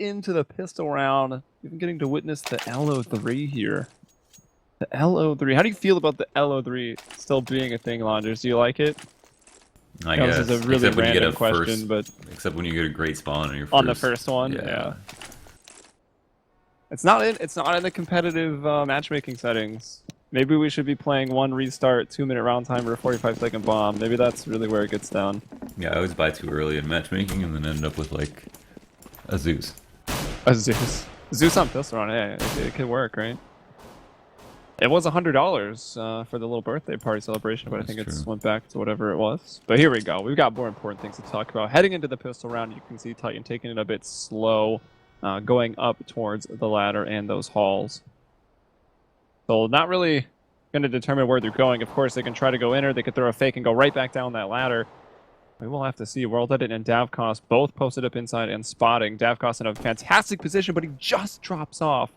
into the pistol round. Even getting to witness the LO3 here. The LO3. How do you feel about the LO3 still being a thing, Launders? Do you like it? I guess. This is a really Except when you get a question, but except when you get a great spawn on your first. on the first one, yeah. It's not in the competitive matchmaking settings. Maybe we should be playing 1 restart, 2-minute round timer, 45-second bomb. Maybe that's really where it gets down. Yeah, I always buy too early in matchmaking and then end up with like a Zeus. A Zeus. Zeus on pistol round, yeah, it could work, right? It was $100 for the little birthday party celebration, but I think it's went back to whatever it was. But here we go. We've got more important things to talk about. Heading into the pistol round, you can see Titan taking it a bit slow, going up towards the ladder and those halls. So not really going to determine where they're going. Of course, they can try to go in, or they could throw a fake and go right back down that ladder. We will have to see. World Edit and Davkos both posted up inside and spotting. Davkos in a fantastic position, but he just drops off.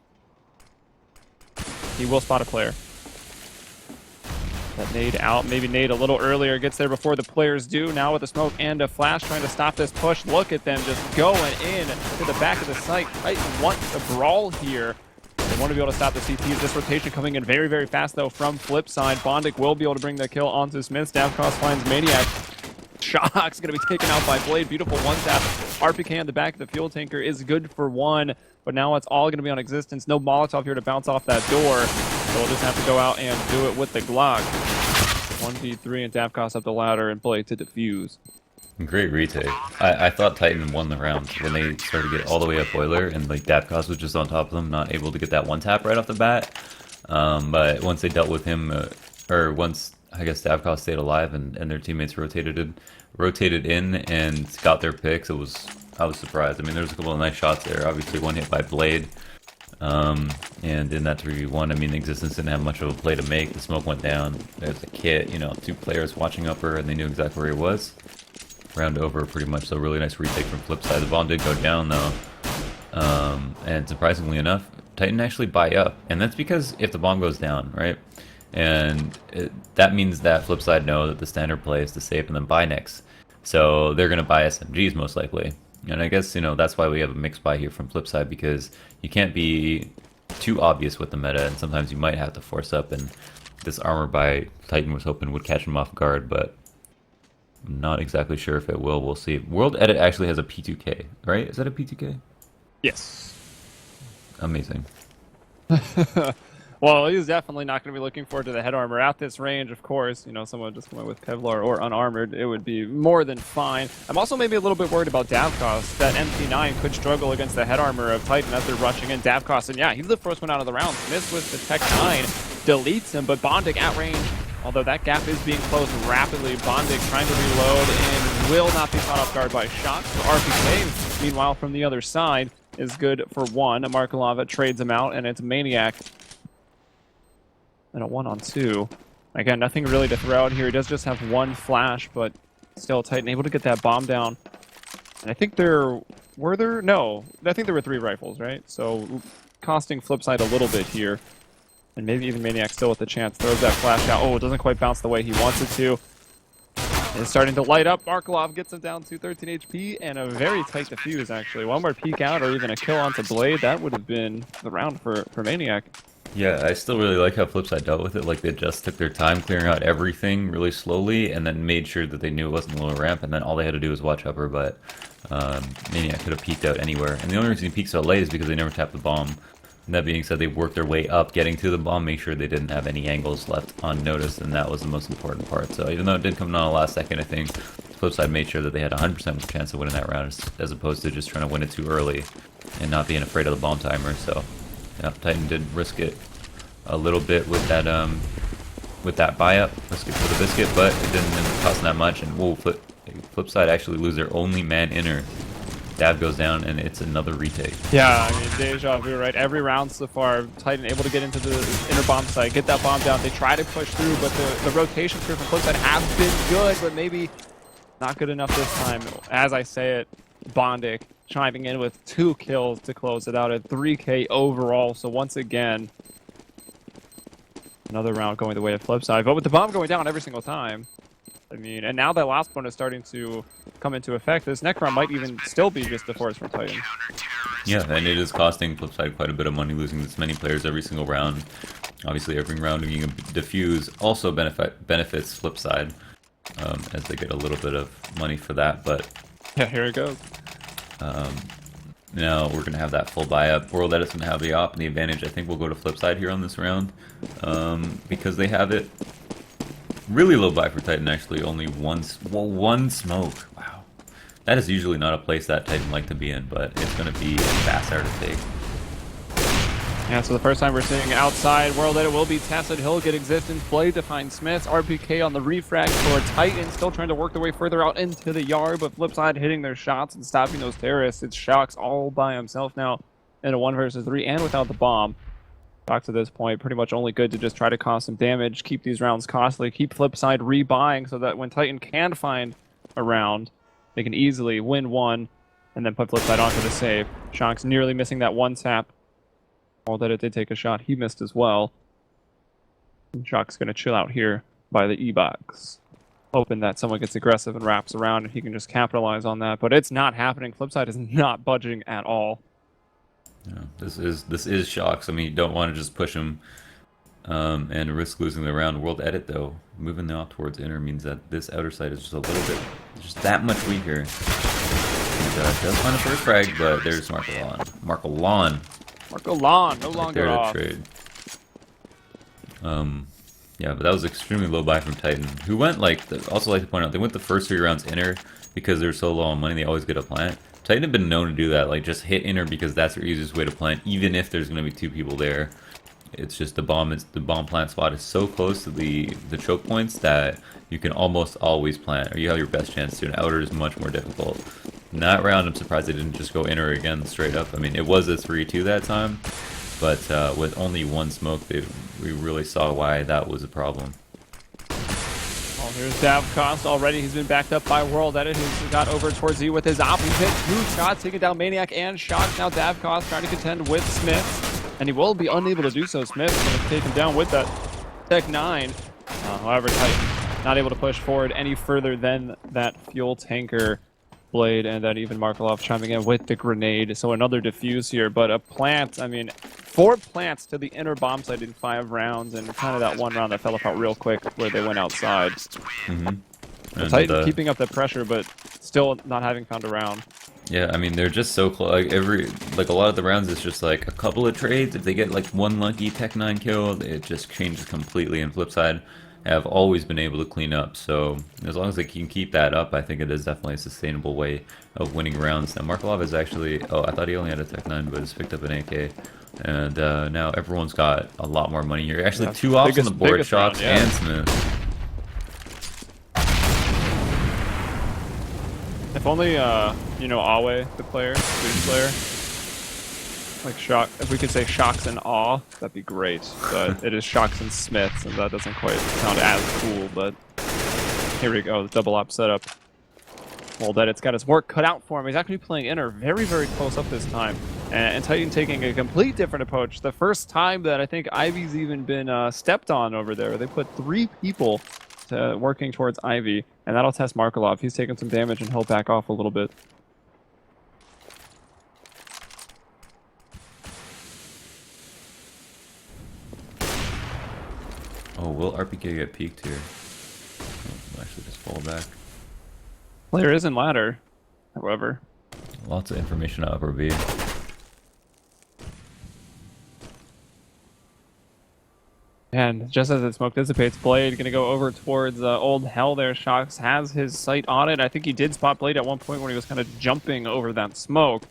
He will spot a player. That nade out. Maybe nade a little earlier. Gets there before the players do. Now with a smoke and a flash trying to stop this push. Look at them just going in to the back of the site. Titan wants a brawl here. They want to be able to stop the CTs. This rotation coming in very, very fast, though, from FlipSid. Bondic will be able to bring the kill onto Smith. Davkos finds Maniac. Shock's going to be taken out by Blade. Beautiful one-tap. RPK on the back of the fuel tanker is good for 1, but now it's all going to be on Existence. No Molotov here to bounce off that door, so we'll just have to go out and do it with the Glock. 1v3 and Davkos up the ladder and Blade to defuse. Great retake. I thought Titan won the round when they started to get all the way up boiler, and like Davkos was just on top of them, not able to get that one tap right off the bat. But once they dealt with him, or once I guess Davkos stayed alive and their teammates rotated in and got their picks, I was surprised. I mean, there was a couple of nice shots there. Obviously, one hit by Blade. And in that 3v1, I mean, Existence didn't have much of a play to make. The smoke went down. There's a kit, 2 players watching upper, and they knew exactly where he was. Round over, pretty much. So really nice retake from FlipSid. The bomb did go down, though. And surprisingly enough, Titan actually buy up. And that's because if the bomb goes down, right? And that means that FlipSid know that the standard play is to save and then buy next. So they're going to buy SMGs most likely. And I guess, that's why we have a mixed buy here from FlipSid, because you can't be too obvious with the meta, and sometimes you might have to force up, and this armor by Titan was hoping would catch him off guard, but I'm not exactly sure if it will. We'll see. World Edit actually has a P2K, right? Is that a P2K? Yes. Amazing. Well, he's definitely not going to be looking forward to the head armor at this range, of course. Someone just coming with Kevlar or unarmored, it would be more than fine. I'm also maybe a little bit worried about Davkos. That MP9 could struggle against the head armor of Titan as they're rushing in. Davkos, and yeah, he's the first one out of the round. Smith with the Tech 9 deletes him, but Bondic at range, although that gap is being closed rapidly. Bondic trying to reload and will not be caught off guard by shots. So RPK, meanwhile, from the other side, is good for 1. Markalava trades him out, and it's Maniac. And a 1-on-2. Again, nothing really to throw out here. He does just have 1 flash, but still Titan able to get that bomb down. And I think were there? No. I think there were 3 rifles, right? So costing FlipSid a little bit here. And maybe even Maniac still with the chance. Throws that flash out. Oh, it doesn't quite bounce the way he wants it to. It's starting to light up. Markalov gets him down to 13 HP and a very tight defuse, actually. One more peek out or even a kill onto Blade. That would have been the round for Maniac. Yeah, I still really like how FlipSid dealt with it. Like, they just took their time clearing out everything really slowly and then made sure that they knew it wasn't a low ramp, and then all they had to do was watch upper, but Maniac could have peeked out anywhere. And the only reason he peeked so late is because they never tapped the bomb. And that being said, they worked their way up, getting to the bomb, make sure they didn't have any angles left unnoticed, and that was the most important part. So even though it did come down the last second, I think FlipSid made sure that they had a 100% chance of winning that round, as opposed to just trying to win it too early and not being afraid of the bomb timer. So yeah, Titan did risk it a little bit with that buy up, risk it for the biscuit, but it didn't end up costing that much. And whoa, FlipSid actually lose their only man inner. Dav goes down, and it's another retake. Yeah, I mean, deja vu, right? Every round so far, Titan able to get into the inner bomb site, get that bomb down. They try to push through, but the rotations here from FlipSid have been good, but maybe not good enough this time. As I say it, Bondic chiming in with 2 kills to close it out at 3K overall. So once again, another round going the way of FlipSid, but with the bomb going down every single time. I mean, and now that last one is starting to come into effect. This Necron might even still be just the force from Titan. Yeah, and it is costing FlipSid quite a bit of money losing this many players every single round. Obviously, every round being a diffuse also benefits FlipSid, as they get a little bit of money for that. But Yeah, here it goes. now we're gonna have that full buy up. World Edit's gonna have the op and the advantage. I think we'll go to FlipSid here on this round, because they have it. Really low buy for Titan, actually. Only one smoke. Wow. That is usually not a place that Titan like to be in, but it's going to be a fast hour to take. Yeah, so the first time we're seeing outside World Edit will be tested. He'll get Existence Blade to find Smiths. RPK on the refrag for Titan, still trying to work their way further out into the yard, but FlipSid hitting their shots and stopping those terrorists. It's Shox all by himself now in a 1 versus 3 and without the bomb. Shox at this point pretty much only good to just try to cause some damage, keep these rounds costly, keep FlipSid rebuying so that when Titan can find a round, they can easily win one and then put FlipSid onto the save. Shox nearly missing that one tap. All that it did take a shot, he missed as well. And Shock's going to chill out here by the E-box. Hoping that someone gets aggressive and wraps around and he can just capitalize on that. But it's not happening. FlipSid is not budging at all. Yeah, this is Shox. I mean, you don't want to just push him and risk losing the round. World Edit, though, moving now towards inner means that this outer side is just a little bit, just that much weaker. And does find a first frag, but there's Marco Lawn. Marco Lawn, no longer there to off. trade. Yeah, but that was extremely low buy from Titan, who went also like to point out, they went the first 3 rounds inner because they're so low on money, they always get a plant. Titan have been known to do that, like just hit inner because that's their easiest way to plant, even if there's going to be 2 people there. It's just the bomb plant spot is so close to the choke points that you can almost always plant, or you have your best chance to. An outer is much more difficult. In that round, I'm surprised they didn't just go inner again straight up. I mean, it was a 3-2 that time, but with only 1 smoke, we really saw why that was a problem. Oh, here's Davcost already. He's been backed up by World Edit, who's got over towards you with his op. He's hit 2 shots, taking down Maniac and Shox. Now Davcost trying to contend with Smith, and he will be unable to do so. Smith's going to take him down with that Tech 9. However, Titan not able to push forward any further than that fuel tanker blade, and then even Markelov chiming in with the grenade. So another defuse here, but a plant, I mean, 4 plants to the inner bomb site in 5 rounds, and kind of that one round that fell apart real quick where they went outside. Titan keeping up the pressure, but still not having found a round. Yeah, I mean, they're just so close. Like a lot of the rounds, it's just like a couple of trades. If they get like 1 lucky Tech 9 kill, it just changes completely. And FlipSid have always been able to clean up. So as long as they can keep that up, I think it is definitely a sustainable way of winning rounds. Now Markelov is actually, I thought he only had a Tech 9, but he's picked up an AK. And now everyone's got a lot more money here. Actually, 2 offs on the board, Shox and Smith. If only, you know, Awe, the player, Swedish player. Like Shock, if we could say Shox and Awe, that'd be great. But it is Shox and Smiths, and that doesn't quite sound as cool. But here we go, the double op setup. Well, that it's got his work cut out for him. He's actually playing inner, very, very close up this time. And Titan taking a complete different approach. The first time that I think Ivy's even been stepped on over there. They put 3 people working towards Ivy, and that'll test Markelov. He's taking some damage and he'll back off a little bit. Oh, will RPK get peeked here? Oh, actually just fall back. Player is in ladder, however. Lots of information out upper B. And just as the smoke dissipates, Blade going to go over towards Old Hell there. Shox has his sight on it. I think he did spot Blade at one point when he was kind of jumping over that smoke.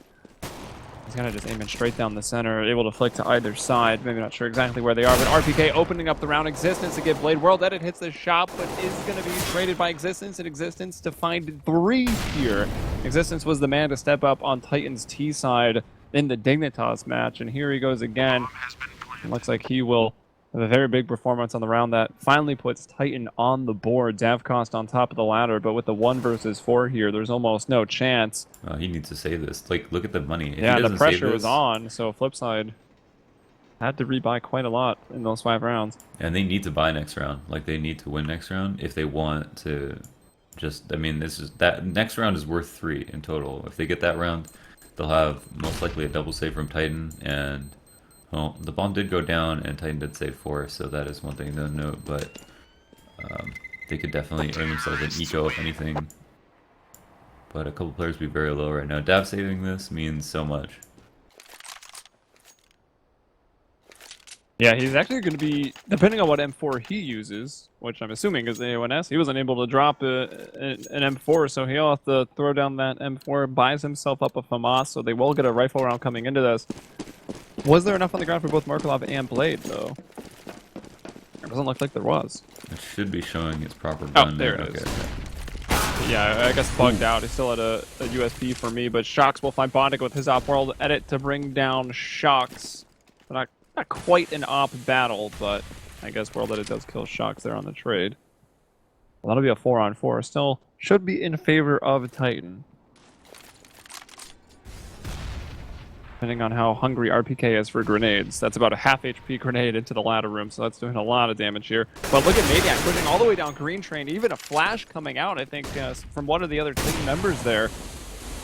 He's kind of just aiming straight down the center, able to flick to either side. Maybe not sure exactly where they are, but RPK opening up the round. Existence to get Blade. World Edit hits the shot, but is going to be traded by Existence, and Existence to find 3 here. Existence was the man to step up on Titan's T side in the Dignitas match, and here he goes again. It looks like he will have a very big performance on the round that finally puts Titan on the board. Davcost on top of the ladder, but with the 1 versus 4 here, there's almost no chance. He needs to save this. Like, look at the money. If yeah, he the pressure save was on, so FlipSid had to rebuy quite a lot in those 5 rounds. And they need to buy next round. Like, they need to win next round if they want to just, I mean, that next round is worth 3 in total. If they get that round, they'll have most likely a double save from Titan, and well, the bomb did go down and Titan did save 4, so that is one thing to note, but they could definitely earn themselves an eco if anything. But a couple players be very low right now. Dav saving this means so much. Yeah, he's actually going to be, depending on what M4 he uses, which I'm assuming is the A1S, he wasn't able to drop an M4, so he'll have to throw down that M4, buys himself up a FAMAS, so they will get a rifle round coming into this. Was there enough on the ground for both Markelov and Blade, though? It doesn't look like there was. It should be showing its proper gun. Oh, there it is. Yeah, I guess bugged out. He's still at a USP for me, but Shocks will find Bondic with his op world edit to bring down Shocks. Not quite an op battle, but I guess world edit does kill Shocks there on the trade. Well, that'll be a 4-on-4. Still should be in favor of Titan. Depending on how hungry RPK is for grenades. That's about a half HP grenade into the ladder room, so that's doing a lot of damage here. But look at Maniac pushing all the way down Green Train. Even a flash coming out, I think, from one of the other team members there.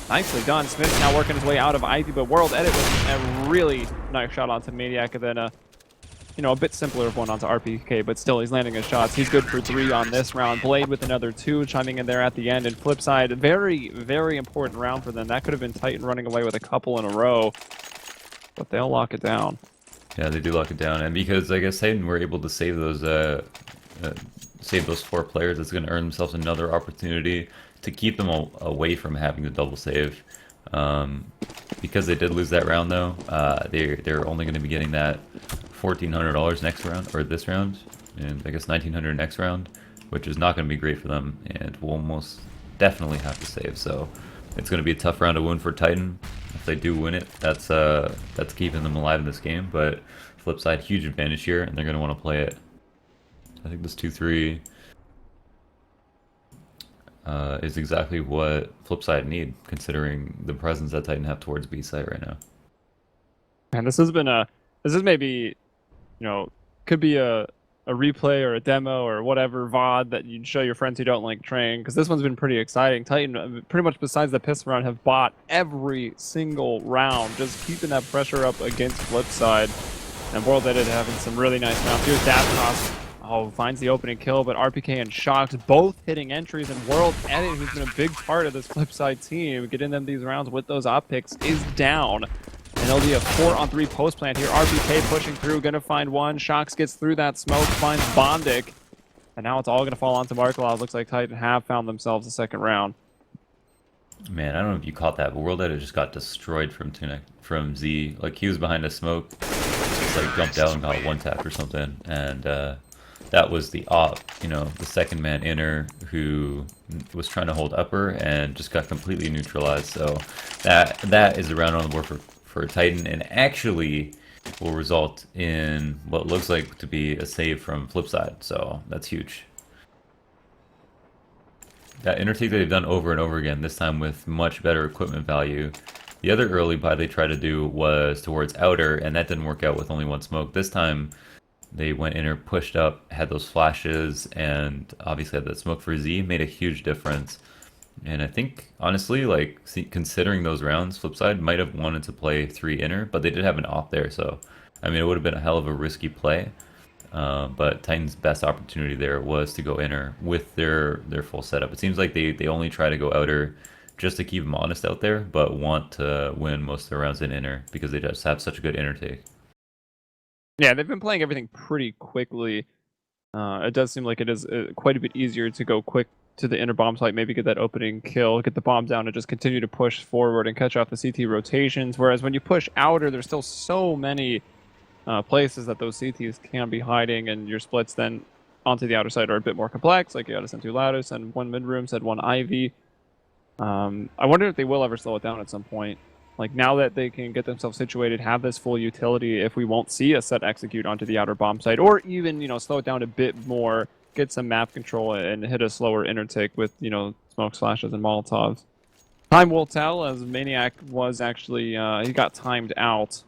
Nicely done. Smith's now working his way out of Ivy, but World Edit was a really nice shot onto Maniac, and then a bit simpler one onto RPK, but still he's landing his shots. He's good for 3 on this round. Blade with another 2 chiming in there at the end, and FlipSid, very, very important round for them. That could have been Titan running away with a couple in a row, but they'll lock it down. Yeah, they do lock it down, and because I guess Titan were able to save those 4 players, it's going to earn themselves another opportunity to keep them away from having the double save. Because they did lose that round, though, they're only going to be getting that $1,400 next round, or this round, and I guess $1,900 next round, which is not going to be great for them, and will almost definitely have to save. So it's going to be a tough round to win for Titan. If they do win it, that's keeping them alive in this game. But FlipSid, huge advantage here, and they're going to want to play it. I think this 2-3 is exactly what FlipSid need, considering the presence that Titan have towards B site right now. And this is maybe, could be a replay or a demo or whatever VOD that you'd show your friends who don't like train, because this one's been pretty exciting. Titan, pretty much besides the pistol round, have bought every single round, just keeping that pressure up against FlipSid. And World Edit having some really nice rounds. Here's Davros. Oh, finds the opening kill, but RPK and Shocks both hitting entries, and World Edit, who's been a big part of this FlipSid team, getting them these rounds with those op picks, is down. And it'll be a 4-on-3 post plant here. RPK pushing through, gonna find one. Shocks gets through that smoke, finds Bondic. And now it's all gonna fall onto Markelov. Looks like Titan have found themselves a second round. Man, I don't know if you caught that, but World Edit just got destroyed from Z. Like, he was behind a smoke, just like jumped out and got one tapped or something, and that was the op, the second man inner who was trying to hold upper and just got completely neutralized. So that is a round on the board for Titan, and actually will result in what looks like to be a save from FlipSid. So that's huge. That inner take that they've done over and over again, this time with much better equipment value. The other early buy they tried to do was towards outer, and that didn't work out with only one smoke. This time they went inner, pushed up, had those flashes, and obviously had that smoke for Z, made a huge difference. And I think, honestly, like, considering those rounds, FlipSid might have wanted to play 3 inner, but they did have an op there, so, I mean, it would have been a hell of a risky play. But Titan's best opportunity there was to go inner with their full setup. It seems like they only try to go outer just to keep them honest out there, but want to win most of the rounds in inner because they just have such a good inner take. Yeah, they've been playing everything pretty quickly. It does seem like it is quite a bit easier to go quick to the inner bomb site, maybe get that opening kill, get the bomb down, and just continue to push forward and catch off the CT rotations. Whereas when you push outer, there's still so many places that those CTs can be hiding, and your splits then onto the outer side are a bit more complex. Like you got to send 2 ladders, send 1 mid room, send 1 Ivy. I wonder if they will ever slow it down at some point. Like, now that they can get themselves situated, have this full utility, if we won't see a set execute onto the outer bomb site, or even, slow it down a bit more, get some map control and hit a slower inner take with, smoke slashes and Molotovs. Time will tell, as Maniac was actually, he got timed out.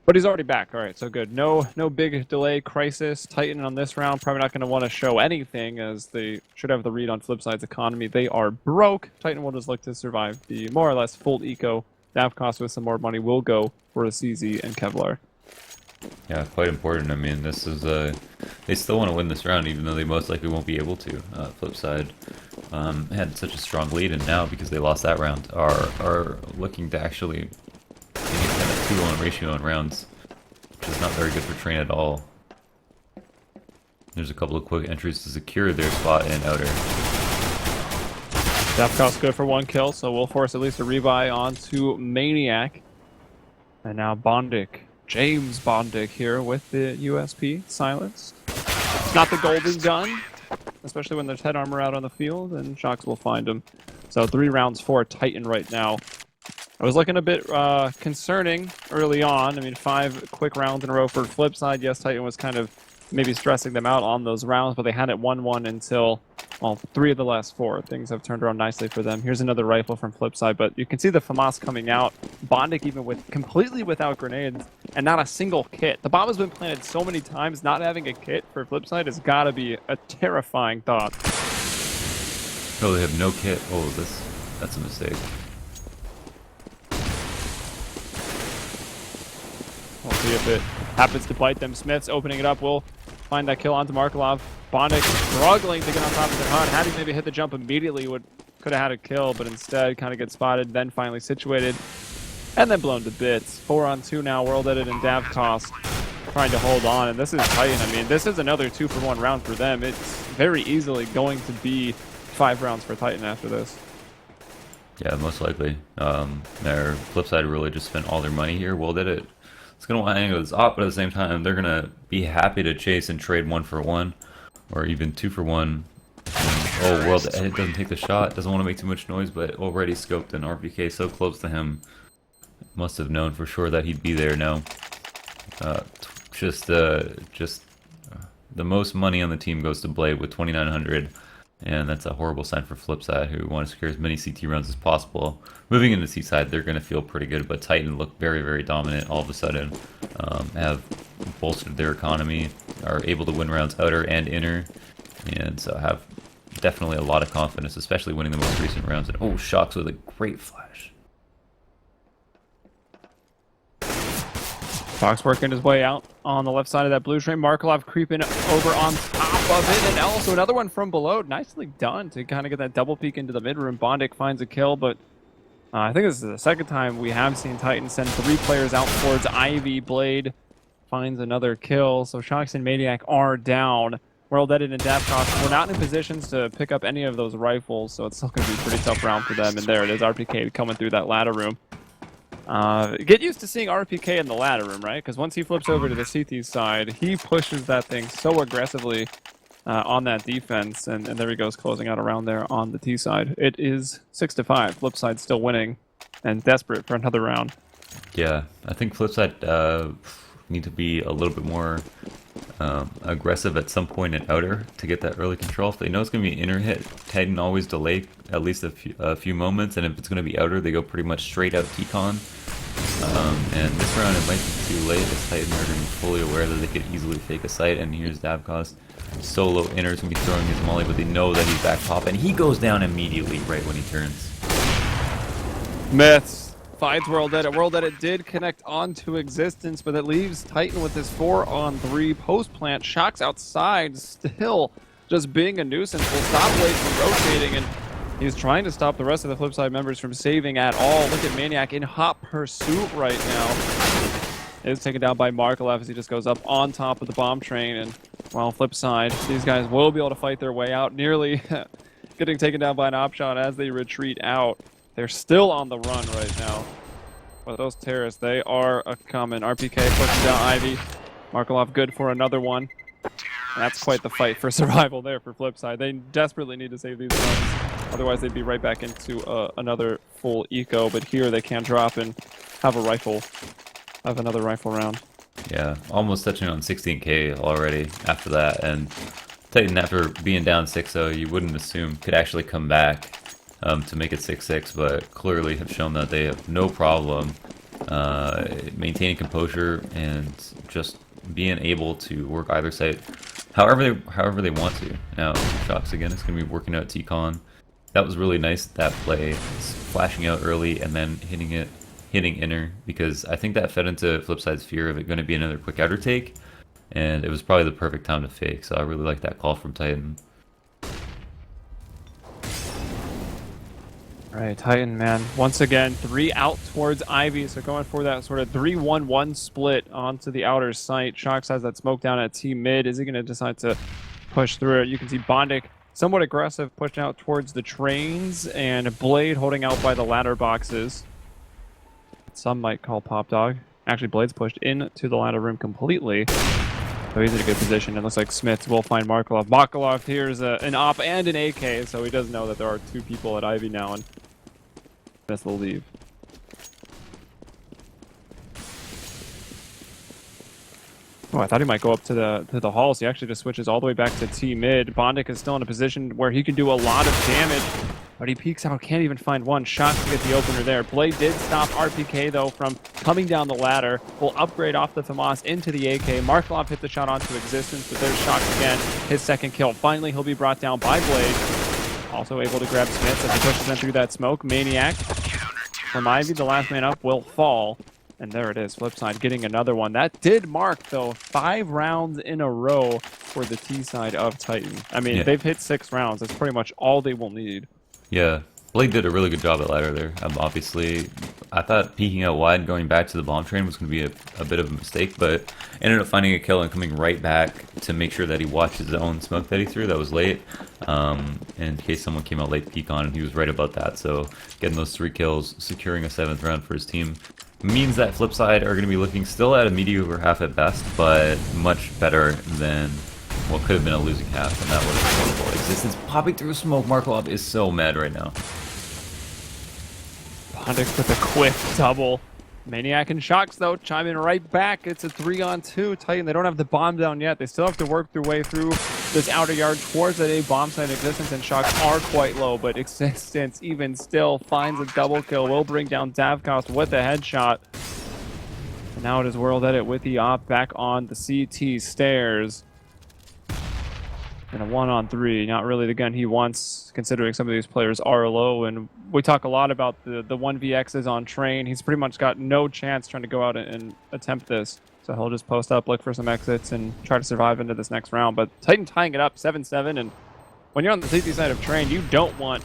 But he's already back. All right, so good. No big delay crisis. Titan on this round probably not going to want to show anything, as they should have the read on FlipSide's economy. They are broke. Titan will just look to survive the more or less full eco. Davkos with some more money will go for a CZ and Kevlar. Yeah, quite important. I mean, this is they still want to win this round, even though they most likely won't be able to. FlipSide had such a strong lead, and now because they lost that round, are looking to actually get kind of 2-1 ratio on rounds, which is not very good for Train at all. There's a couple of quick entries to secure their spot in outer. Davkos good for 1 kill, so we'll force at least a rebuy onto Maniac. And now Bondic. James Bondic here with the USP silenced. It's not the golden gun, especially when there's head armor out on the field, and Shocks will find him. So 3 rounds for Titan right now. I was looking a bit concerning early on. I mean, 5 quick rounds in a row for FlipSide. Yes, Titan was kind of maybe stressing them out on those rounds, but they had it 1-1 until, well, 3 of the last 4. Things have turned around nicely for them. Here's another rifle from FlipSide, but you can see the FAMAS coming out. Bondic even completely without grenades and not a single kit. The bomb has been planted so many times, not having a kit for FlipSide has got to be a terrifying thought. Oh, they have no kit. Oh, that's a mistake. We'll see if it happens to bite them. Smith's opening it up. We'll find that kill onto Markelov. Bondic struggling to get on top of their HUD. Had he maybe hit the jump immediately, could have had a kill, but instead kind of gets spotted, then finally situated, and then blown to bits. 4-on-2 now. World Edit and Davkos trying to hold on, and this is Titan. I mean, this is another 2-for-1 round for them. It's very easily going to be 5 rounds for Titan after this. Yeah, most likely. Their FlipSide really just spent all their money here. World Edit, it's going to want to angle this up, but at the same time, they're going to be happy to chase and trade 1-for-1, or even 2-for-1. Oh, World Edit doesn't take the shot, doesn't want to make too much noise, but already scoped an RPK so close to him. Must have known for sure that he'd be there now. Just the most money on the team goes to Blade with 2,900. And that's a horrible sign for FlipSide, who want to secure as many CT rounds as possible. Moving into C-side, they're going to feel pretty good, but Titan look very, very dominant all of a sudden. Have bolstered their economy, are able to win rounds outer and inner, and so have definitely a lot of confidence, especially winning the most recent rounds. And oh, Shocks with a great flash. Fox working his way out on the left side of that blue train. Markelov creeping over on top of it, and also another one from below. Nicely done to kind of get that double peek into the mid room. Bondic finds a kill, but I think this is the second time we have seen Titan send 3 players out towards Ivy. Blade finds another kill, so Shocks and Maniac are down. World Edit and Davkos were not in positions to pick up any of those rifles, so it's still going to be a pretty tough round for them. And there it is, RPK coming through that ladder room. Get used to seeing RPK in the ladder room, right? Because once he flips over to the CT side, he pushes that thing so aggressively on that defense, and there he goes, closing out around there on the T side. It is 6-5. FlipSide still winning and desperate for another round. Yeah, I think FlipSide need to be a little bit more aggressive at some point in outer to get that early control. If they know it's going to be an inner hit, Titan always delay at least a few moments, and if it's going to be outer, they go pretty much straight out T-Con. And this round it might be too late, as Titan are going to be fully aware that they could easily fake a sight, and here's Davkos. Solo inner is going to be throwing his molly, but they know that he's back pop, and he goes down immediately right when he turns. Myths finds World Edit. World Edit did connect onto existence, but it leaves Titan with this 4-on-3 post plant. Shocks outside, still just being a nuisance. Will stop Blade from rotating, and he's trying to stop the rest of the FlipSide members from saving at all. Look at Maniac in hot pursuit right now. Is taken down by Markelov as he just goes up on top of the bomb train, and while FlipSide, these guys will be able to fight their way out, nearly getting taken down by an op shot as they retreat out. They're still on the run right now. But those terrorists, they are a coming. RPK pushing down Ivy. Markelov good for another one. That's quite the fight for survival there for FlipSide. They desperately need to save these guns. Otherwise, they'd be right back into another full eco. But here they can drop and have a rifle, have another rifle round. Yeah, almost touching on 16k already after that. And Titan, after being down 6-0, you wouldn't assume could actually come back to make it 6-6, but clearly have shown that they have no problem maintaining composure and just being able to work either side however they want to. Now, Shocks again is going to be working out T-Con. That was really nice, that play, flashing out early and then hitting inner, because I think that fed into FlipSide's fear of it going to be another quick outer take, and it was probably the perfect time to fake, so I really like that call from Titan. Right, Titan, man. Once again, 3 out towards Ivy, so going for that sort of 3-1-1 split onto the outer site. Shocks has that smoke down at T mid. Is he going to decide to push through it? You can see Bondic somewhat aggressive, pushing out towards the trains, and Blade holding out by the ladder boxes. Some might call Pop Dog. Actually, Blade's pushed into the ladder room completely. So he's in a good position. It looks like Smith will find Markelov. Markelov here's an op and an AK, so he does know that there are 2 people at Ivy now, and Smith will leave. Oh, I thought he might go up to the halls. He actually just switches all the way back to T mid. Bondic is still in a position where he can do a lot of damage, but he peeks out, can't even find one shot to get the opener there. Blade did stop RPK though from coming down the ladder. Will upgrade off the FAMAS into the AK. Markelov hit the shot onto Existence, but there's Shocks again. His second kill. Finally, he'll be brought down by Blade. Also able to grab Smith as he pushes in through that smoke. Maniac from Ivy, the last man up, will fall. And there it is, FlipSide getting another one. That did mark, though, 5 rounds in a row for the T side of Titan. I mean, they've hit 6 rounds. That's pretty much all they will need. Yeah, Blake did a really good job at ladder there. Obviously, I thought peeking out wide and going back to the bomb train was going to be a bit of a mistake, but ended up finding a kill and coming right back to make sure that he watched his own smoke that he threw. That was late, in case someone came out late to peek on, and he was right about that. So getting those 3 kills, securing a 7th round for his team, means that FlipSide are going to be looking still at a mediocre half at best, but much better than what could have been a losing half, and that was horrible. Existence popping through smoke. Markelov is so mad right now. Bondic with a quick double. Maniac and Shocks, though, chiming right back. It's a 3-on-2. Titan, they don't have the bomb down yet. They still have to work their way through this outer yard towards that A bomb site. Existence and Shocks are quite low, but Existence even still finds a double kill. Will bring down Davkos with a headshot. And now it is World Edit with the op back on the CT stairs. And a 1-on-3, not really the gun he wants, considering some of these players are low. And we talk a lot about the 1vx's on train. He's pretty much got no chance trying to go out and attempt this. So he'll just post up, look for some exits, and try to survive into this next round. But Titan tying it up 7-7, and when you're on the CT side of train, you don't want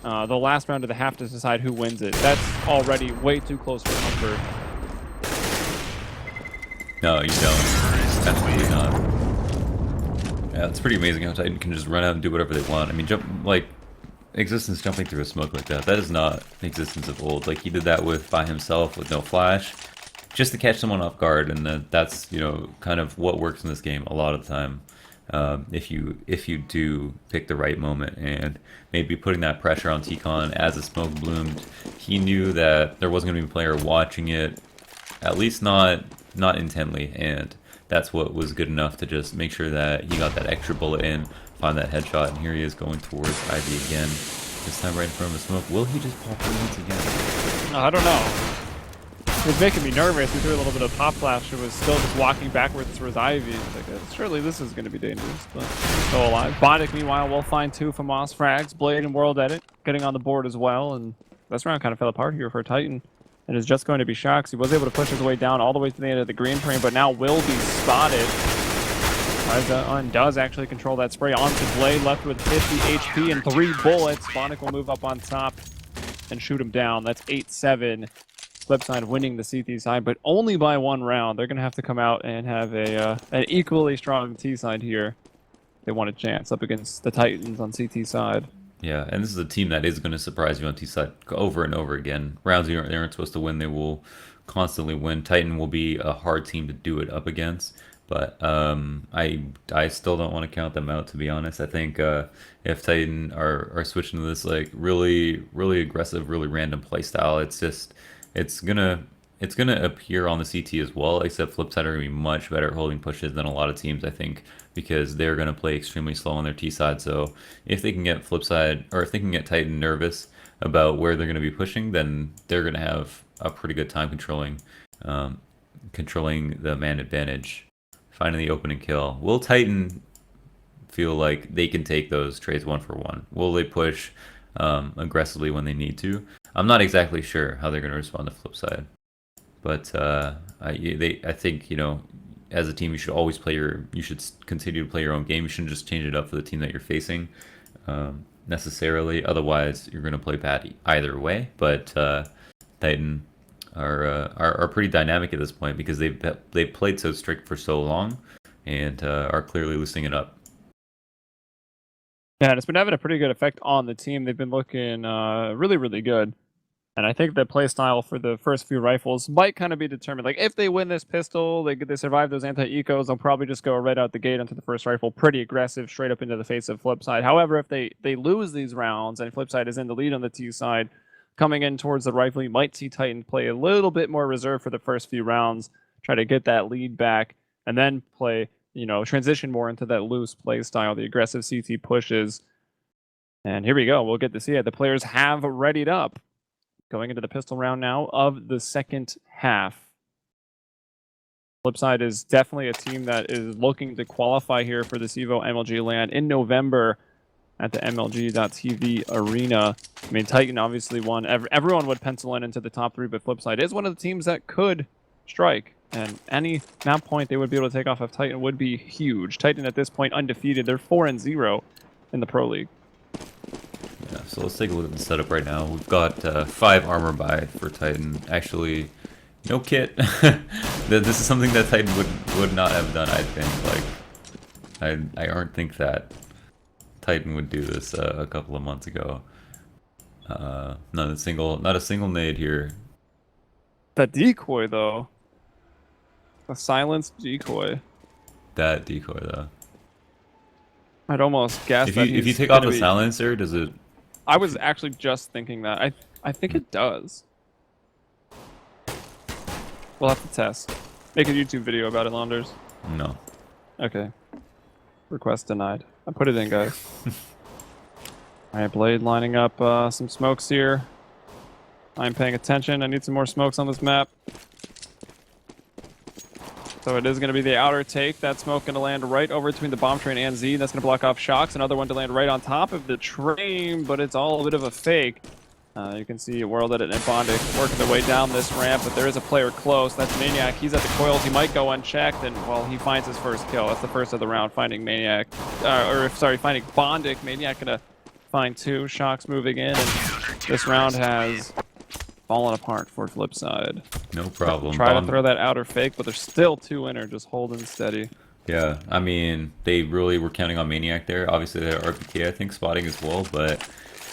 the last round of the half to decide who wins it. That's already way too close for comfort. No, you don't. Absolutely not. Yeah, it's pretty amazing how Titan can just run out and do whatever they want. I mean, Existence jumping through a smoke like that, that is not the Existence of old. Like, he did that by himself with no flash, just to catch someone off guard, and that's, you know, kind of what works in this game a lot of the time. If you do pick the right moment, and maybe putting that pressure on T-Con as the smoke bloomed, he knew that there wasn't going to be a player watching it, at least not intently, and that's what was good enough to just make sure that he got that extra bullet in, find that headshot, and here he is going towards Ivy again. This time right in front of the smoke. Will he just pop it once again? I don't know. It was making me nervous. He threw a little bit of pop flash. It was still just walking backwards towards Ivy. Like, surely this is going to be dangerous, but he's still alive. Bondic, meanwhile, will find 2 FAMAS frags. Blade and World Edit getting on the board as well, and this round kind of fell apart here for Titan. It is just going to be Shocks. He was able to push his way down all the way to the end of the green train, but now will be spotted. Does actually control that spray onto Blade, left with 50 HP and 3 bullets. Bondic will move up on top and shoot him down. That's 8-7. FlipSide winning the CT side, but only by 1 round. They're going to have to come out and have an equally strong T side here. They want a chance up against the Titans on CT side. Yeah, and this is a team that is going to surprise you on T-side over and over again. Rounds they aren't supposed to win, they will constantly win. Titan will be a hard team to do it up against, but I still don't want to count them out, to be honest. I think if Titan are switching to this like really aggressive, really random play style, it's gonna appear on the CT as well, except FlipSide are going to be much better at holding pushes than a lot of teams, I think, because they're going to play extremely slow on their T side. So if they can get FlipSide, or if they can get Titan nervous about where they're going to be pushing, then they're going to have a pretty good time controlling the man advantage, finding the opening kill. Will Titan feel like they can take those trades 1-for-1? Will they push aggressively when they need to? I'm not exactly sure how they're going to respond to FlipSid, but I think, you know, as a team, you should always you should continue to play your own game. You shouldn't just change it up for the team that you're facing necessarily. Otherwise, you're going to play bad either way. But Titan are pretty dynamic at this point because they've played so strict for so long and are clearly loosening it up. Yeah, and it's been having a pretty good effect on the team. They've been looking really, really good. And I think the playstyle for the first few rifles might kind of be determined. Like, if they win this pistol, they survive those anti-ecos, they'll probably just go right out the gate onto the first rifle, pretty aggressive, straight up into the face of FlipSid. However, if they lose these rounds and FlipSid is in the lead on the T side, coming in towards the rifle, you might see Titan play a little bit more reserve for the first few rounds, try to get that lead back, and then play, you know, transition more into that loose play style, the aggressive CT pushes. And here we go. We'll get to see it. The players have readied up. Going into the pistol round now of the second half. FlipSid is definitely a team that is looking to qualify here for the CEVO MLG LAN in November at the MLG.TV arena. I mean, Titan obviously won. Everyone would pencil into the top 3, but FlipSid is one of the teams that could strike. And any map point they would be able to take off of Titan would be huge. Titan at this point undefeated. They're 4-0 in the Pro League. Yeah, so let's take a look at the setup right now. We've got 5 armor buy for Titan. Actually, no kit. This is something that Titan would not have done, I think. Like, I aren't think that Titan would do this a couple of months ago. Not a single nade here. That decoy though. A silenced decoy. That decoy though. I'd almost guess that if you take off the silencer, does it? I was actually just thinking that. I think it does. We'll have to test. Make a YouTube video about it, Launders. No. Okay. Request denied. I put it in, guys. Alright, Blade lining up some smokes here. I'm paying attention. I need some more smokes on this map. So it is going to be the outer take. That smoke going to land right over between the bomb train and Z. That's going to block off shocks. Another one to land right on top of the train, but it's all a bit of a fake. You can see World Edit and Bondic working their way down this ramp, but there is a player close. That's Maniac. He's at the coils. He might go unchecked, and, well, he finds his first kill. That's the first of the round, finding Maniac. Finding Bondic. Maniac going to find 2. Shocks moving in, and this round has fallen apart for FlipSid. No problem. Try to throw that outer fake, but there's still 2 in her, just holding steady. Yeah, I mean, they really were counting on Maniac there. Obviously, they had RPK, I think, spotting as well, but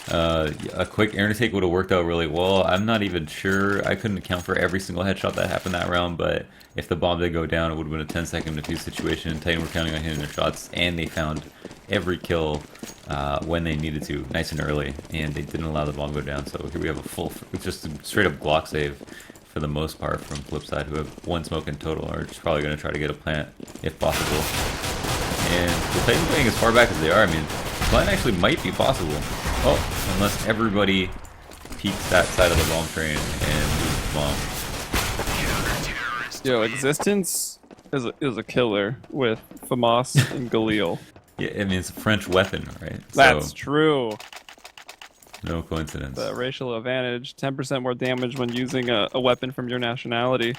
a quick air take would have worked out really well. I'm not even sure. I couldn't account for every single headshot that happened that round, but if the bomb did go down, it would have been a 10-second defuse situation. Titan were counting on hitting their shots, and they found every kill when they needed to, nice and early, and they didn't allow the bomb to go down. So here we have a full, just a straight-up Glock save for the most part from FlipSid, who have 1 smoke in total, are just probably going to try to get a plant if possible. And with Titan playing as far back as they are, I mean, plant actually might be possible. Oh, unless everybody peeks that side of the bomb train and moves the bomb. Yo, Existence is a killer with FAMAS and Galil. Yeah, I mean, it's a French weapon, right? That's so, true. No coincidence. The racial advantage, 10% more damage when using a weapon from your nationality.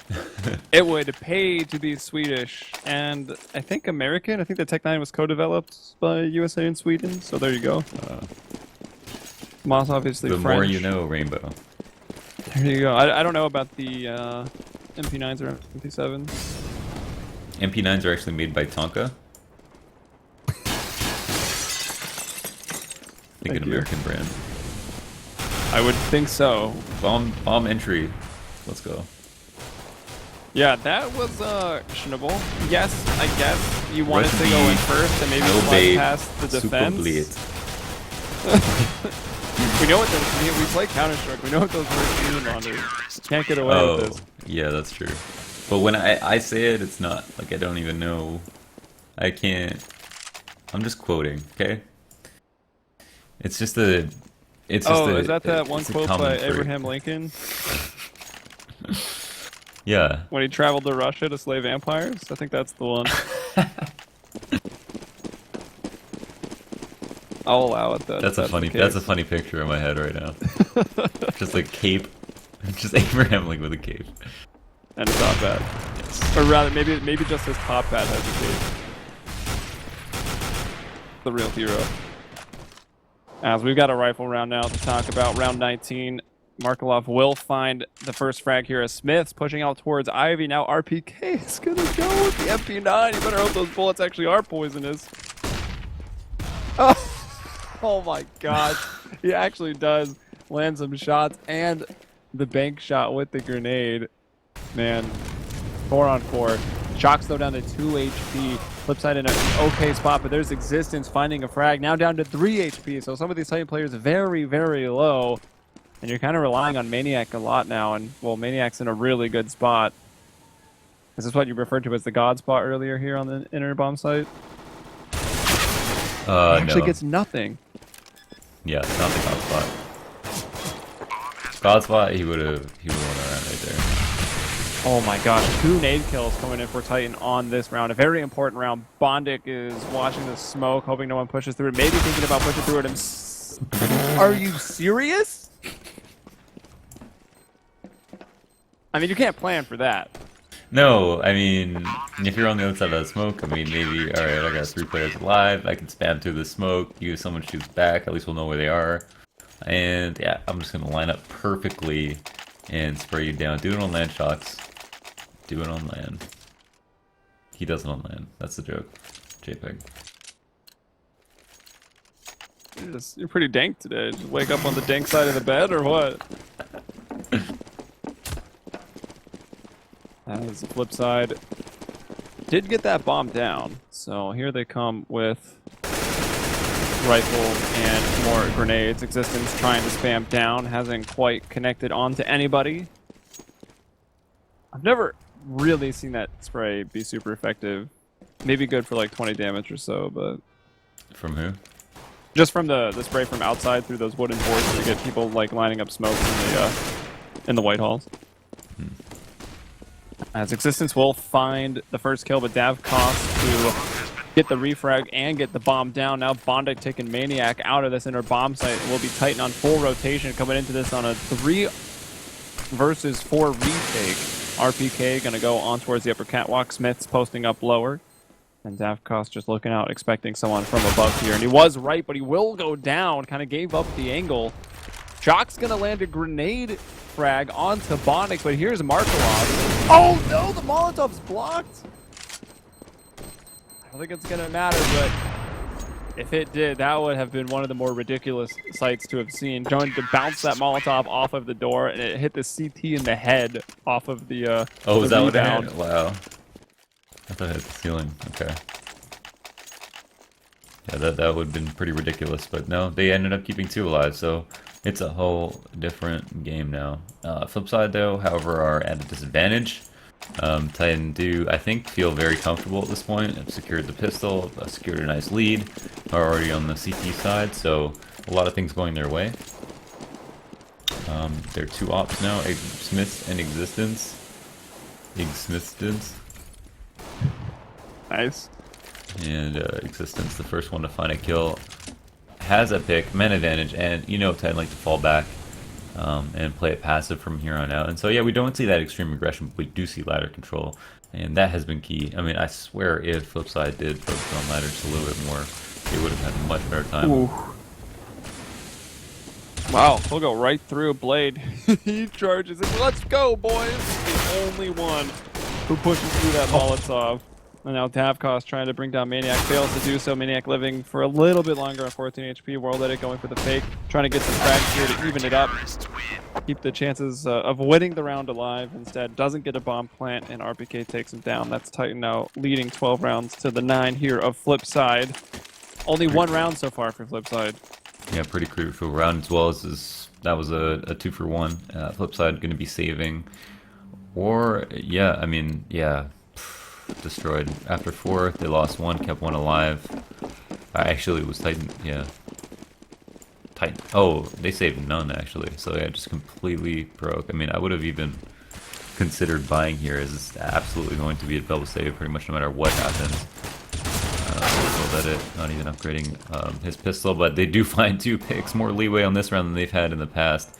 It would pay to be Swedish and I think American. I think the Tech-9 was co-developed by USA and Sweden, so there you go. Moss obviously the French. more you know, Rainbow. There you go. I don't know about the MP9s or MP7s. MP9s are actually made by Tonka. I think an American brand. I would think so. Bomb entry. Let's go. Yeah, that was questionable. Yes, I guess you wanted to go in first and maybe slide past the defense. We know what those mean. We play Counter-Strike. We know what those words mean, Launders. Can't get away with this. Yeah, that's true. But when I say it, it's not. Like, I don't even know. I can't. I'm just quoting, okay? It's just a... It's just is that one quote by Abraham Lincoln? Yeah. When he traveled to Russia to slay vampires? I think that's the one. I'll allow it then. That's a funny. That's a funny picture in my head right now. Just a cape, just Abraham Lincoln with a cape and a top hat. Yes. Or rather, maybe just his top hat has a cape. The real hero. As we've got a rifle round now to talk about, round 19. Markelov will find the first frag here as Smith's pushing out towards Ivy. Now RPK is gonna go with the MP9. You better hope those bullets actually are poisonous. Oh my god. He actually does land some shots and the bank shot with the grenade. Man, 4 on 4. Shock's though down to 2 HP. FlipSid in an okay spot, but there's Existence finding a frag. Now down to 3 HP. So some of these Titan players very, very low. And you're kind of relying on Maniac a lot now. And, well, Maniac's in a really good spot. Is this what you referred to as the God spot earlier here on the inner bomb site? He actually gets nothing. Yeah, not the God spot. God spot, he would have won around right there. Oh my gosh, 2 nade kills coming in for Titan on this round. A very important round. Bondic is watching the smoke, hoping no one pushes through it. Maybe thinking about pushing through it. Are you serious? I mean, you can't plan for that. No, I mean, if you're on the other side of that smoke, I mean, maybe, alright, I got 3 players alive, I can spam through the smoke, if someone shoots back, at least we'll know where they are. And yeah, I'm just gonna line up perfectly and spray you down. Do it on land shots. Do it on land. He does it on land. That's the joke. JPEG. You're pretty dank today. Just wake up on the dank side of the bed or what? As the flip side did get that bomb down. So here they come with rifle and more grenades. Existence trying to spam down. Hasn't quite connected onto anybody. I've never really seen that spray be super effective. Maybe good for like 20 damage or so, but... From who? Just from the spray from outside through those wooden boards to get people like lining up smoke in the White Halls. As Existence will find the first kill, but Dav costs to get the refrag and get the bomb down. Now Bondic taking Maniac out of this inner bomb site. It will be Titan on full rotation coming into this on a 3 versus 4 retake. RPK gonna go on towards the upper catwalk. Smith's posting up lower. And Davkos just looking out, expecting someone from above here. And he was right, but he will go down. Kind of gave up the angle. Jock's going to land a grenade frag onto Bondic, but here's Markelov. Oh no, the Molotov's blocked. I don't think it's going to matter, but if it did, that would have been one of the more ridiculous sights to have seen. Trying to bounce that Molotov off of the door, and it hit the CT in the head off of the oh, is that rebound. what it hit? Wow. I thought it hit the ceiling. Okay. Yeah, that would have been pretty ridiculous, but no, they ended up keeping 2 alive, so it's a whole different game now. FlipSid, though, however, are at a disadvantage. Titan do, I think, feel very comfortable at this point. Have secured the pistol, secured a nice lead, are already on the CT side, so a lot of things going their way. They're 2 ops now, Smith and Existence. Existence. Nice. And Existence, the first one to find a kill, has a pick, man advantage, and you know Titan like to fall back and play it passive from here on out. And so yeah, we don't see that extreme aggression, but we do see ladder control, and that has been key. I mean, I swear if FlipSid did focus on ladder just a little bit more, they would have had a much better time. Ooh. Wow, he'll go right through Blade. He charges it. Let's go, boys! The only one who pushes through that Molotov. And now Davkos trying to bring down Maniac, fails to do so. Maniac living for a little bit longer on 14 HP. World Edit going for the fake, trying to get some frags here to even it up. Keep the chances of winning the round alive. Instead, doesn't get a bomb plant, and RPK takes him down. That's Titan now leading 12 rounds to the 9 here of FlipSid. Only 1 round so far for FlipSid. Yeah, pretty crucial round as well. That was a 2 for 1. FlipSid going to be saving. Or, yeah, I mean, yeah. Destroyed. After 4, they lost 1, kept 1 alive. Actually, it was Titan, yeah. Titan. Oh, they saved none, actually. So, yeah, just completely broke. I mean, I would have even considered buying here is absolutely going to be a double save pretty much no matter what happens. That it, not even upgrading his pistol, but they do find 2 picks, more leeway on this round than they've had in the past.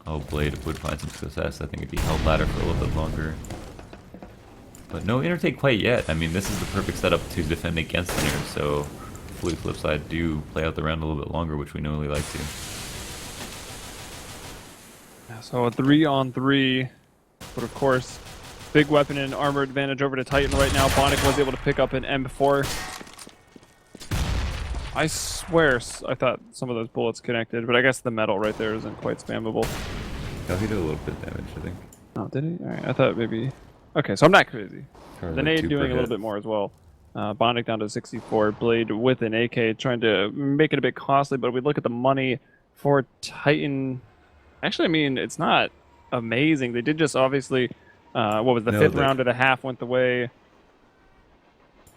Oh, Blade would find some success. I think if he held ladder for a little bit longer. But no intertake quite yet. I mean, this is the perfect setup to defend against inner, so hopefully FlipSid do play out the round a little bit longer, which we normally like to. So a 3-on-3, but of course, big weapon and armor advantage over to Titan right now. Bondic was able to pick up an M4. I swear I thought some of those bullets connected, but I guess the metal right there isn't quite spammable. Oh, he did a little bit of damage, I think. Oh, did he? Alright, I thought maybe... Okay, so I'm not crazy. Or The like nade 2 per doing a little hit. bit more as well. Bondic down to 64. Blade with an AK, trying to make it a bit costly, but we look at the money for Titan... Actually, I mean, it's not amazing. They did just obviously... what was the 5th round of the half went the way...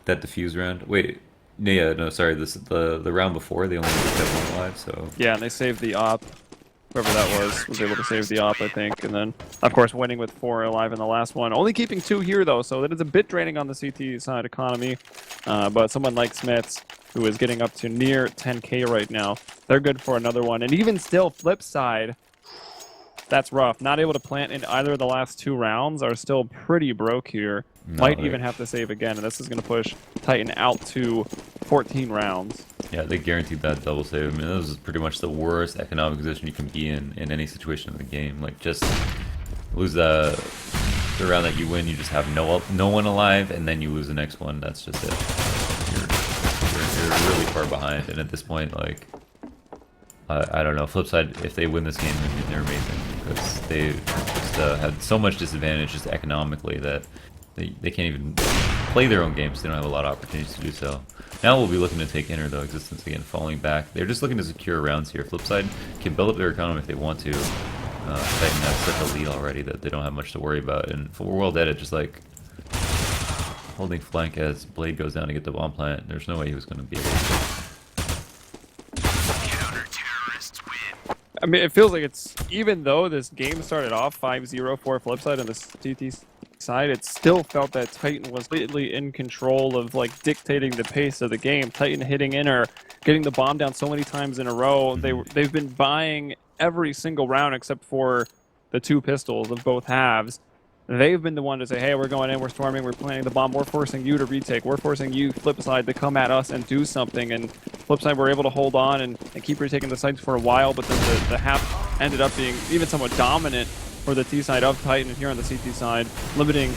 That defuse round? Wait, yeah, no, sorry, the round before, they only kept 1 alive, so... Yeah, and they saved the op. Whoever that was able to save the op, I think. And then, of course, winning with 4 alive in the last one. Only keeping 2 here, though, so that is a bit draining on the CT side economy. But someone like Smits, who is getting up to near 10k right now, they're good for another one. And even still, FlipSid, that's rough. Not able to plant in either of the last 2 rounds, are still pretty broke here. No, Might even have to save again, and this is going to push Titan out to 14 rounds. Yeah, they guaranteed that double save. I mean, this is pretty much the worst economic position you can be in any situation in the game. Like, just lose the round that you win, you just have no one alive, and then you lose the next one. That's just it. You're really far behind, and at this point, like, I don't know. FlipSid, if they win this game, I mean, they're amazing because they just had so much disadvantage just economically that they can't even play their own games. They don't have a lot of opportunities to do so. Now we'll be looking to take inner, though. Existence again, falling back. They're just looking to secure rounds here. FlipSid can build up their economy if they want to. Titan has such a lead already that they don't have much to worry about. And if we're well dead at just like holding flank as Blade goes down to get the bomb plant, there's no way he was going to be able to. I mean, it feels like it's, even though this game started off 5-0 for FlipSid on the CT side, it still felt that Titan was completely in control of, like, dictating the pace of the game. Titan hitting inner, getting the bomb down so many times in a row. They've been buying every single round except for the 2 pistols of both halves. They've been the one to say, hey, we're going in, we're storming, we're planting the bomb, we're forcing you to retake, we're forcing you, FlipSid, to come at us and do something. And FlipSid were able to hold on and keep retaking the sites for a while, but then the half ended up being even somewhat dominant for the T side of Titan here on the CT side, limiting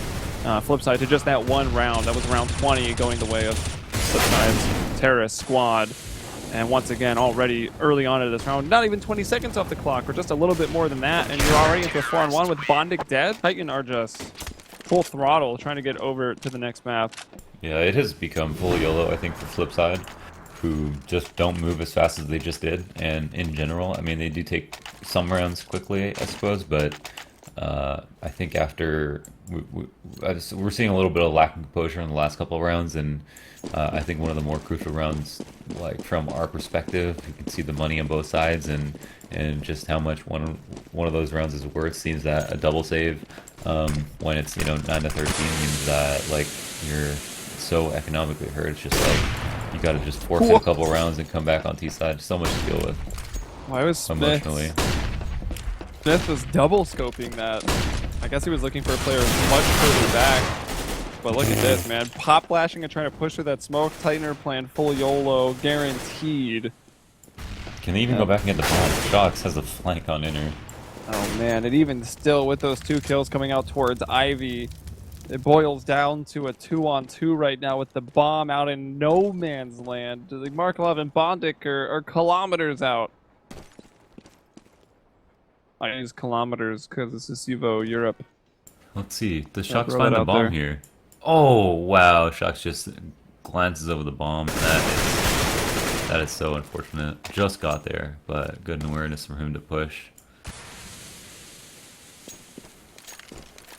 FlipSid to just that 1 round. That was round 20 going the way of FlipSid's terrorist squad. And once again, already early on in this round, not even 20 seconds off the clock, or just a little bit more than that, and you're already into a 4-on-1 with Bondic dead. Titan are just full throttle, trying to get over to the next map. Yeah, it has become full YOLO, I think, for FlipSid, who just don't move as fast as they just did. And in general, I mean, they do take some rounds quickly, I suppose, but I think after we're seeing a little bit of lack of composure in the last couple of rounds, and I think one of the more crucial rounds, like from our perspective, you can see the money on both sides, and just how much one of those rounds is worth. Seems that a double save when it's 9-13 means that like you're so economically hurt. It's just like you got to just forfeit a couple rounds and come back on T side. So much to deal with. Why was emotionally? Smith was double scoping that. I guess he was looking for a player much further back. But look at this, man. Pop flashing and trying to push through that smoke. Titan are playing full YOLO, guaranteed. Can they even go back and get the bomb? Shox has a flank on inner. Oh man, and even still with those 2 kills coming out towards Ivy, it boils down to a 2-on-2 right now with the bomb out in no man's land. Markelov and Bondic are kilometers out. I use kilometers because this is CEVO Europe. Let's see. Does Yeah, Shox throw find that the out bomb there. here? Oh wow! Shox just glances over the bomb. That is so unfortunate. Just got there, but good awareness from him to push.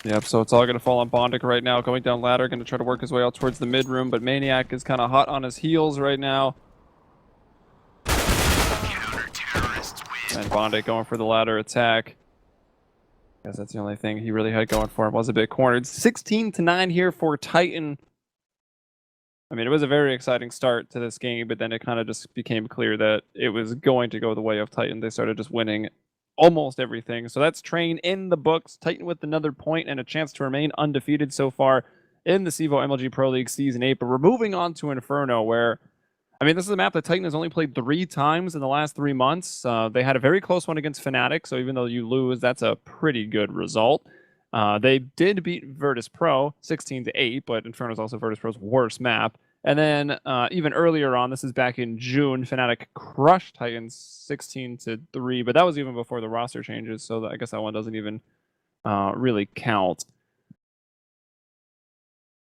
Yep, so it's all going to fall on Bondic right now. Going down ladder, going to try to work his way out towards the mid room, but Maniac is kind of hot on his heels right now. And Bondic going for the ladder attack. guess that's the only thing he really had going for him, was a bit cornered. 16-9 here for Titan. I mean, it was a very exciting start to this game, but then it kind of just became clear that it was going to go the way of Titan. They started just winning almost everything. So that's Train in the books. Titan with another point and a chance to remain undefeated so far in the CEVO MLG Pro League Season 8. But we're moving on to Inferno, where, I mean, this is a map that Titan has only played 3 times in the last 3 months. They had a very close one against Fnatic, so even though you lose, that's a pretty good result. They did beat Virtus Pro 16-8, but Inferno is also Virtus Pro's worst map. And then even earlier on, this is back in June, Fnatic crushed Titans 16-3, but that was even before the roster changes, so I guess that one doesn't even really count.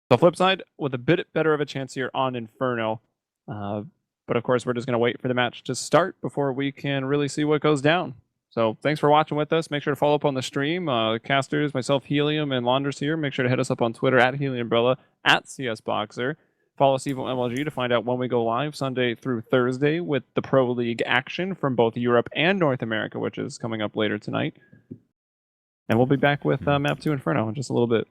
The flip side, with a bit better of a chance here on Inferno. But of course, we're just going to wait for the match to start before we can really see what goes down. So thanks for watching with us. Make sure to follow up on the stream. Casters, myself, Helium, and Launders here. Make sure to hit us up on Twitter at HeliumBrella, at CSBoxer. Follow CEVO MLG to find out when we go live Sunday through Thursday with the Pro League action from both Europe and North America, which is coming up later tonight. And we'll be back with Map 2 Inferno in just a little bit.